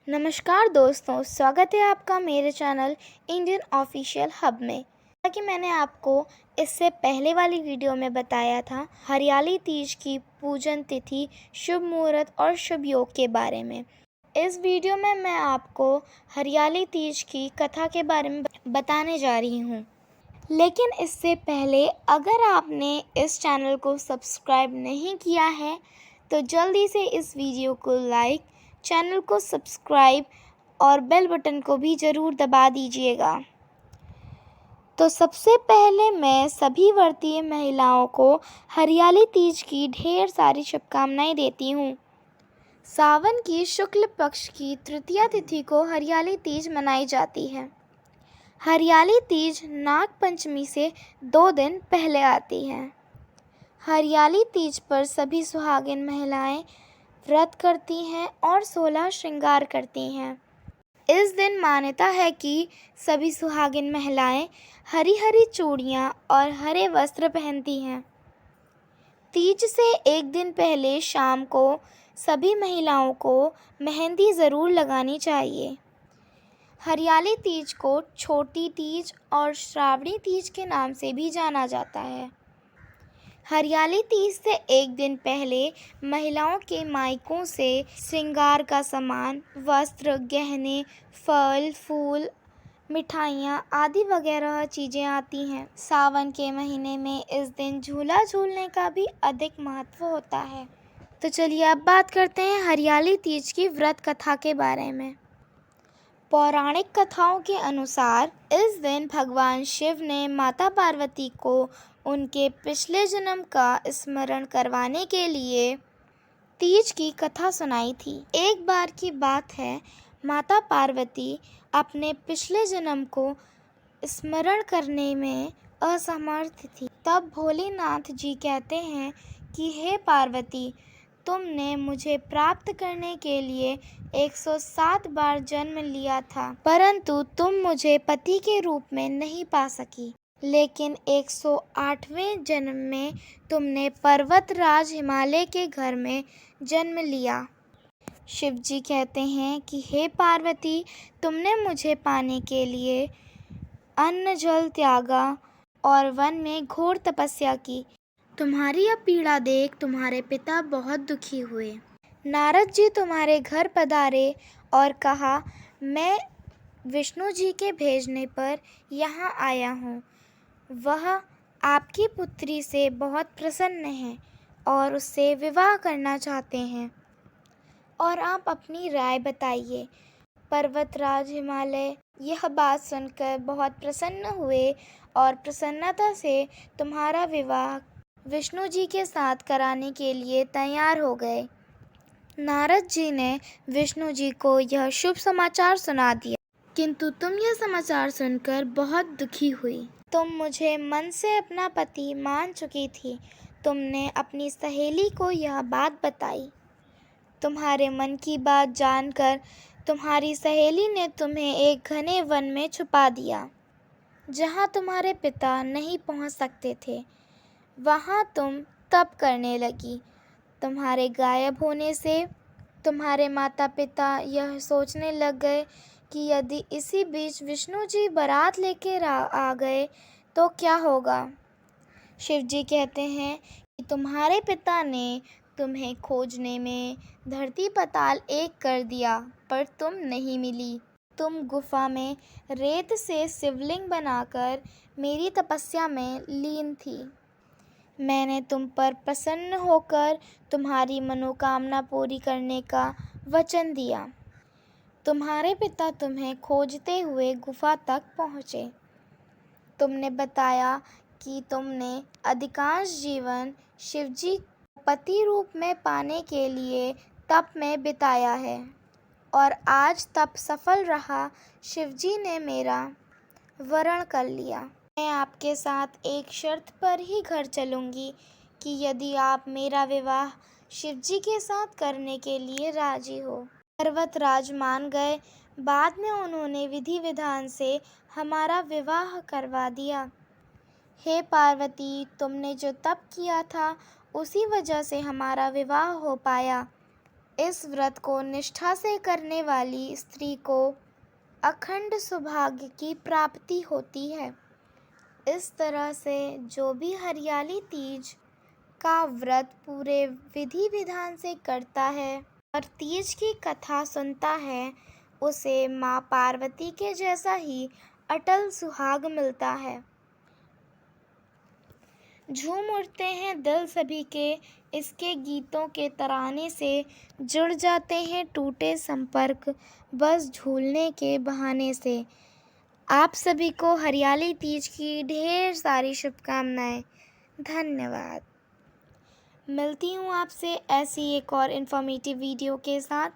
नमस्कार दोस्तों, स्वागत है आपका मेरे चैनल इंडियन ऑफिशियल हब में। जैसा कि मैंने आपको इससे पहले वाली वीडियो में बताया था हरियाली तीज की पूजन तिथि, शुभ मुहूर्त और शुभ योग के बारे में। इस वीडियो में मैं आपको हरियाली तीज की कथा के बारे में बताने जा रही हूँ। लेकिन इससे पहले अगर आपने इस चैनल को सब्सक्राइब नहीं किया है तो जल्दी से इस वीडियो को लाइक, चैनल को सब्सक्राइब और बेल बटन को भी ज़रूर दबा दीजिएगा। तो सबसे पहले मैं सभी व्रतीय महिलाओं को हरियाली तीज की ढेर सारी शुभकामनाएं देती हूँ। सावन की शुक्ल पक्ष की तृतीया तिथि को हरियाली तीज मनाई जाती है। हरियाली तीज नाग पंचमी से 2 दिन पहले आती है। हरियाली तीज पर सभी सुहागिन महिलाएं व्रत करती हैं और 16 श्रृंगार करती हैं। इस दिन मान्यता है कि सभी सुहागिन महिलाएं हरी हरी चूड़ियाँ और हरे वस्त्र पहनती हैं। तीज से एक दिन पहले शाम को सभी महिलाओं को मेहंदी ज़रूर लगानी चाहिए। हरियाली तीज को छोटी तीज और श्रावणी तीज के नाम से भी जाना जाता है। हरियाली तीज से एक दिन पहले महिलाओं के मायकों से श्रृंगार का सामान, वस्त्र, गहने, फल, फूल, मिठाइयाँ आदि वगैरह चीज़ें आती हैं। सावन के महीने में इस दिन झूला झूलने का भी अधिक महत्व होता है। तो चलिए अब बात करते हैं हरियाली तीज की व्रत कथा के बारे में। पौराणिक कथाओं के अनुसार इस दिन भगवान शिव ने माता पार्वती को उनके पिछले जन्म का स्मरण करवाने के लिए तीज की कथा सुनाई थी। एक बार की बात है, माता पार्वती अपने पिछले जन्म को स्मरण करने में असमर्थ थी। तब भोलेनाथ जी कहते हैं कि हे पार्वती, तुमने मुझे प्राप्त करने के लिए 107 बार जन्म लिया था, परंतु तुम मुझे पति के रूप में नहीं पा सकी। लेकिन 108वें जन्म में तुमने पर्वतराज हिमालय के घर में जन्म लिया। शिव जी कहते हैं कि हे पार्वती, तुमने मुझे पाने के लिए अन्न जल त्यागा और वन में घोर तपस्या की। तुम्हारी यह पीड़ा देख तुम्हारे पिता बहुत दुखी हुए। नारद जी तुम्हारे घर पधारे और कहा, मैं विष्णु जी के भेजने पर यहाँ आया हूँ। वह आपकी पुत्री से बहुत प्रसन्न हैं और उससे विवाह करना चाहते हैं और आप अपनी राय बताइए। पर्वतराज हिमालय यह बात सुनकर बहुत प्रसन्न हुए और प्रसन्नता से तुम्हारा विवाह विष्णु जी के साथ कराने के लिए तैयार हो गए। नारद जी ने विष्णु जी को यह शुभ समाचार सुना दिया, किंतु तुम यह समाचार सुनकर बहुत दुखी हुई। तुम मुझे मन से अपना पति मान चुकी थी। तुमने अपनी सहेली को यह बात बताई। तुम्हारे मन की बात जानकर तुम्हारी सहेली ने तुम्हें एक घने वन में छुपा दिया, जहाँ तुम्हारे पिता नहीं पहुँच सकते थे। वहाँ तुम तप करने लगी। तुम्हारे गायब होने से तुम्हारे माता पिता यह सोचने लग गए कि यदि इसी बीच विष्णु जी बारात लेकर आ गए तो क्या होगा। शिव जी कहते हैं कि तुम्हारे पिता ने तुम्हें खोजने में धरती पाताल एक कर दिया, पर तुम नहीं मिली। तुम गुफा में रेत से शिवलिंग बनाकर मेरी तपस्या में लीन थी। मैंने तुम पर प्रसन्न होकर तुम्हारी मनोकामना पूरी करने का वचन दिया। तुम्हारे पिता तुम्हें खोजते हुए गुफा तक पहुँचे। तुमने बताया कि तुमने अधिकांश जीवन शिवजी पति रूप में पाने के लिए तप में बिताया है और आज तप सफल रहा। शिवजी ने मेरा वरण कर लिया। मैं आपके साथ एक शर्त पर ही घर चलूँगी कि यदि आप मेरा विवाह शिवजी के साथ करने के लिए राजी हो। पर्वतराज मान गए। बाद में उन्होंने विधि विधान से हमारा विवाह करवा दिया। हे पार्वती, तुमने जो तप किया था उसी वजह से हमारा विवाह हो पाया। इस व्रत को निष्ठा से करने वाली स्त्री को अखंड सौभाग्य की प्राप्ति होती है। इस तरह से जो भी हरियाली तीज का व्रत पूरे विधि विधान से करता है और तीज की कथा सुनता है, उसे माँ पार्वती के जैसा ही अटल सुहाग मिलता है। झूम उठते हैं दिल सभी के, इसके गीतों के तराने से जुड़ जाते हैं टूटे संपर्क बस झूलने के बहाने से। आप सभी को हरियाली तीज की ढेर सारी शुभकामनाएं। धन्यवाद। मिलती हूँ आपसे ऐसी एक और इन्फॉर्मेटिव वीडियो के साथ।